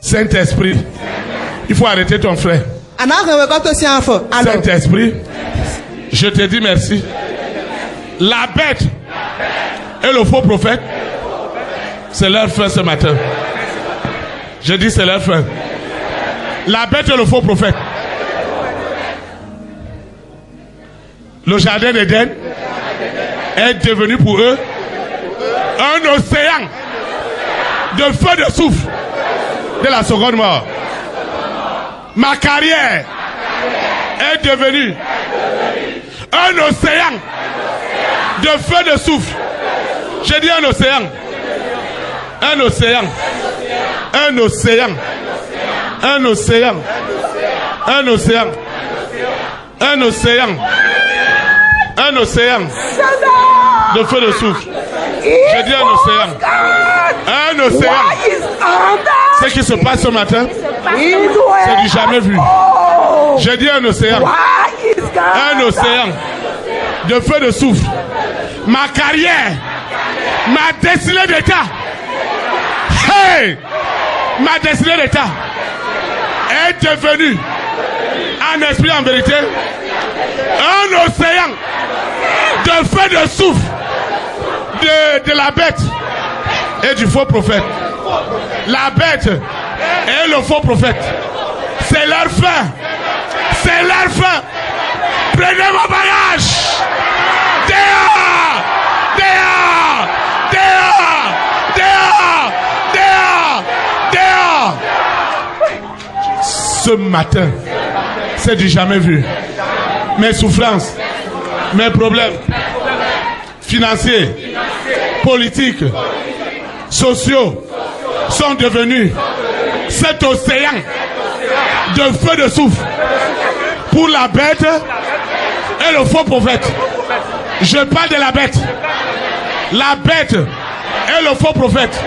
Saint-Esprit, il faut arrêter ton frère. Saint-Esprit, je te dis merci. La bête et le faux prophète, c'est leur fin ce matin. Je dis c'est leur fin. La bête et le faux prophète. Le jardin d'Éden est devenu pour eux un océan de feu de souffle de la seconde mort. Ma carrière est devenue un océan de feu de souffle. J'ai dit un océan. Un océan. Un océan. Un océan. Un océan. Un océan. Un océan de feu de souffle. J'ai dit un océan. Un océan. Ce qui se passe ce matin, c'est du jamais vu. J'ai dit un océan. Un océan de feu de souffle. Ma carrière, ma destinée d'état. Hey! Ma destinée d'état est devenue, en esprit, en vérité, un océan de feu de souffle de la bête et du faux prophète. La bête et le faux prophète, c'est leur fin. C'est leur fin. Prenez vos bagages. Dehors! Dehors! Dehors! Dehors! Dehors! Dehors! Ce matin, c'est du jamais vu. Mes souffrances, mes problèmes financiers, politiques, sociaux sont devenus cet océan de feu de souffle pour la bête et le faux prophète. Je parle de la bête. La bête et le faux prophète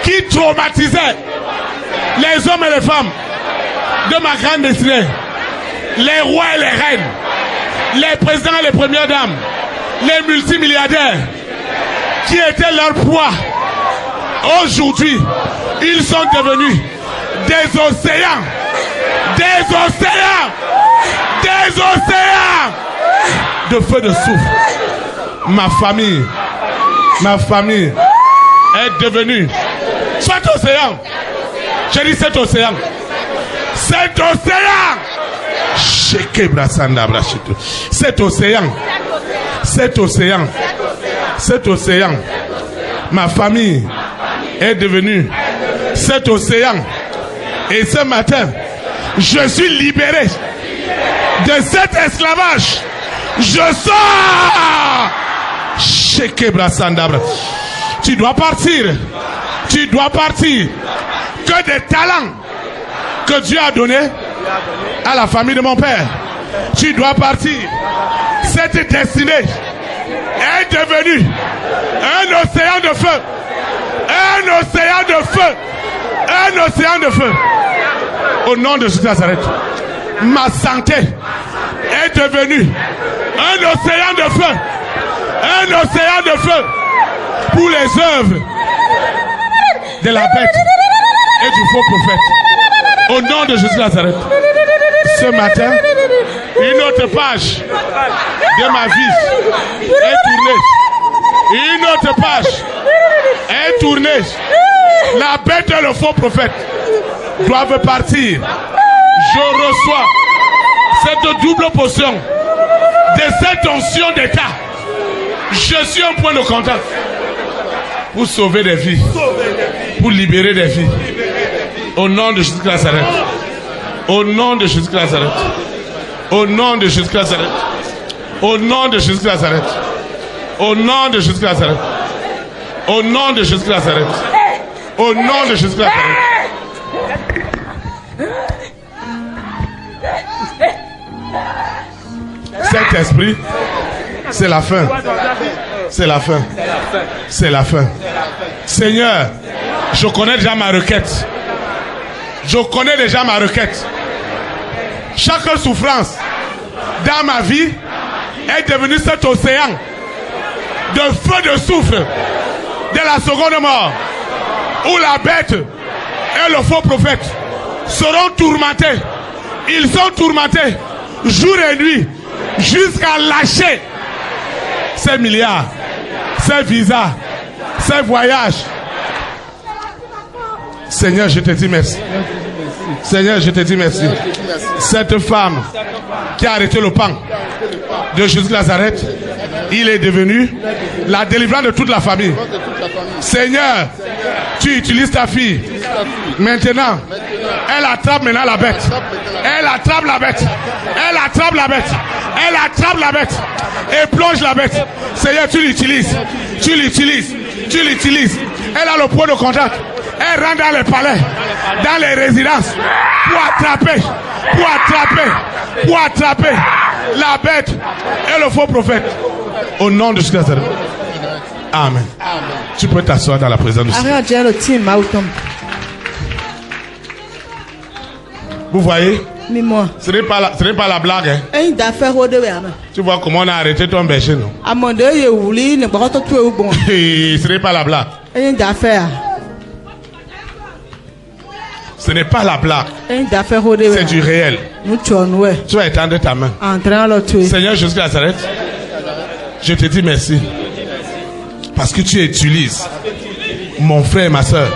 qui traumatisaient les hommes et les femmes de ma grande destinée. Les rois et les reines, les présidents et les premières dames, les multimilliardaires qui étaient leur proie. Aujourd'hui, ils sont devenus des océans. Des océans. Des océans de feu de souffle. Ma famille est devenue cet océan. J'ai dit cet océan. Cet océan. Cet océan. Cet océan. Cet océan. Ma famille est devenue cet océan. Et ce matin, je suis libéré de cet esclavage. Je sors. Tu dois partir. Tu dois partir. Que des talents que Dieu a donnés à la famille de mon père. Tu dois partir. Cette destinée est devenue un océan de feu. Un océan de feu. Un océan de feu. Au nom de Jésus de Nazareth. Ma santé est devenue un océan de feu. Un océan de feu pour les œuvres de la bête et du faux prophète. Au nom de Jésus de Nazareth. Ce matin, une autre page de ma vie est tournée. Une autre page est tournée. La bête et le faux prophète doivent partir. Je reçois cette double portion de cette onction d'état. Je suis un point de contact pour sauver des vies, pour libérer des vies. Au nom de Jésus de Nazareth. Au nom de Jésus de Nazareth. Au nom de Jésus de Nazareth. Au nom de Jésus de Nazareth. Au nom de Jésus de Nazareth. Au nom de Jésus de Nazareth. Au nom de Jésus de Nazareth. Saint-Esprit, c'est la fin. C'est la fin. C'est la fin. Seigneur, je connais déjà ma requête. Je connais déjà ma requête. Chaque souffrance dans ma vie est devenue cet océan de feu de souffle de la seconde mort, où la bête et le faux prophète seront tourmentés. Ils sont tourmentés jour et nuit jusqu'à lâcher ces milliards, ces visas, ces voyages. Seigneur, je te dis merci. Seigneur, je te dis merci. Cette femme qui a arrêté le pan de Jésus de Nazareth, il est devenu la délivrance de toute la famille. Seigneur, tu utilises ta fille. Maintenant, elle attrape maintenant la bête. Elle attrape la bête. Elle attrape la bête. Elle attrape la bête. Et plonge la bête. Seigneur, tu l'utilises. Tu l'utilises. Tu l'utilises. Elle a le point de contact. Elle rentre dans les palais, dans les résidences, pour attraper la bête et le faux prophète. Au nom de Jésus. Amen. Tu peux t'asseoir dans la présence de Dieu. Vous voyez? Ce n'est pas la blague. Hein? Tu vois comment on a arrêté ton berger, non? Ce n'est pas la blague. Ce n'est pas la blague. C'est du réel. Tu vas étendre ta main. Seigneur Jésus de Nazareth, je te dis merci. Parce que tu utilises mon frère et ma soeur.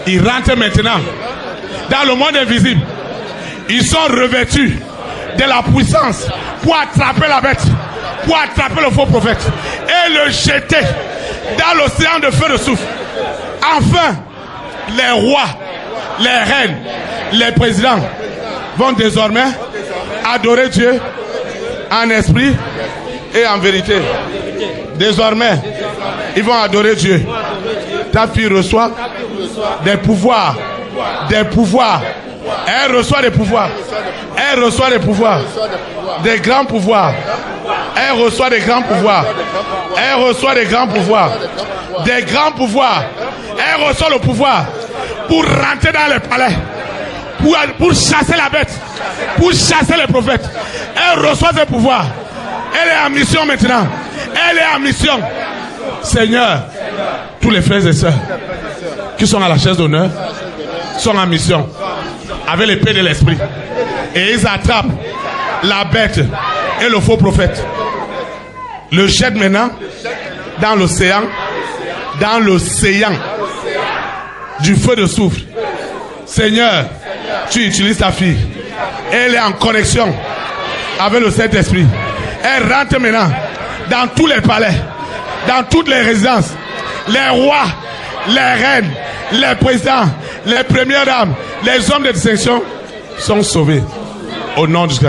Ils rentrent maintenant dans le monde invisible. Ils sont revêtus de la puissance pour attraper la bête, pour attraper le faux prophète et le jeter dans l'océan de feu de soufre. Enfin, les rois, les reines, les présidents vont désormais adorer Dieu en esprit et en vérité. Désormais, ils vont adorer Dieu. Ta fille reçoit des pouvoirs. Des pouvoirs. Elle reçoit des pouvoirs. Elle reçoit des pouvoirs. Des grands pouvoirs. Elle reçoit des grands pouvoirs. Elle reçoit des grands pouvoirs. Des grands pouvoirs. Elle reçoit le pouvoir pour rentrer dans les palais. Pour chasser la bête. Pour chasser les prophètes. Elle reçoit ses pouvoirs. Elle est en mission maintenant. Elle est en mission. Seigneur, tous les frères et sœurs qui sont à la chaise d'honneur sont en mission avec l'épée de l'esprit. Et ils attrapent la bête et le faux prophète. Le jettent maintenant dans l'océan du feu de soufre. Seigneur, tu utilises ta fille. Elle est en connexion avec le Saint-Esprit. Elle rentre maintenant dans tous les palais, dans toutes les résidences. Les rois, les reines, les présidents, les premières dames, les hommes de distinction sont sauvés. Au nom de Jésus.